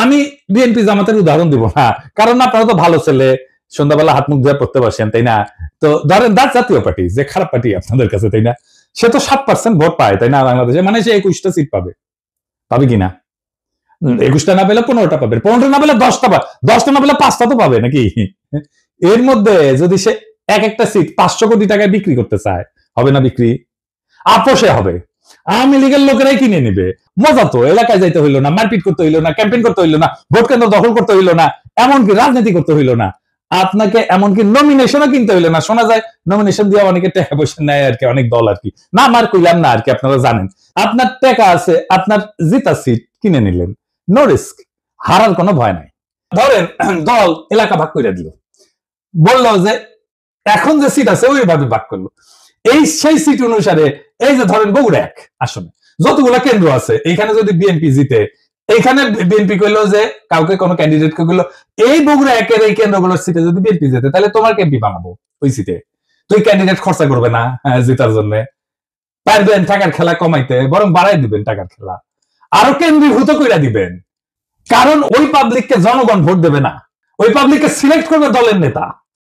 আমি বিএনপি জামাতের উদাহরণ দিব না, কারণ আপনারা তো ভালো ছেলে, সন্ধ্যাবেলা হাত মুখ ধুয়ে পড়তে বসেন, তাই না? তো ধরেন জাতীয় পার্টি যে খারাপ পার্টি আপনাদের কাছে, তাই না? সে তো 7% ভোট পায়, তাই না? বাংলাদেশে মানে সে 21টা সিট পাবে, পাবে কিনা? 21টা না পেলে 15টা পাবে, 15টা না পেলে 10টা পাবে, 10টা না পেলে 5টা তো পাবে নাকি? এর মধ্যে যদি সে এক একটা সিট 500 কোটি টাকায় বিক্রি করতে চায়, হবে না বিক্রি? আপোষে হবে, আওয়ামী লীগের লোকেরাই কিনে নিবে। মজা তো, এলাকায় যাইতে হইলো না, মারপিট করতে হইলো না, ক্যাম্পেইন করতে হইলো না, ভোট কেন্দ্র দখল করতে হইলো না, এমনকি রাজনীতি করতে হইলো না, আপনাকে এমনকি নমিনেশনও কিনতে হইলো না। শোনা যায় নমিনেশন দিয়ে অনেকে টাকা পয়সা নেয় আর কি, অনেক দল আর কি, না আমার কইলাম না আর কি, আপনারা জানেন। আপনার টাকা আছে, আপনার জিতা সিট কিনে নিলেন, নো রিস্ক, হারার কোনো ভয় নাই। ধরেন দল এলাকা ভাগ করে দিল, বললো যে এখন যে সিট আছে ওইভাবে ভাগ করলো, এই সেই সিট অনুসারে এই যে ধরেন বগুড়া 1 আসনে যতগুলো কেন্দ্র আছে, এইখানে যদি বিএনপি জিতে, এইখানে বিএনপি কইলো যে কাউকে কোনো ক্যান্ডিডেট কে কইলো এই বগুড়া 1-এর এই কেন্দ্রগুলোর সিটে যদি বিএনপি জিতে, তাহলে তোমার এমপি বানাবো ওই সিটে, তুই ক্যান্ডিডেট খরচা করবে না জেতার জন্য, পারবেন টাকার খেলা কমাইতে, বরং বাড়াই দিবেন টাকার খেলা, আরো কেন্দ্রীভূত কইরা দিবেন। কারণ ওই পাবলিককে জনগণ ভোট দেবে না, ওই পাবলিককে সিলেক্ট করবে দলের নেতা।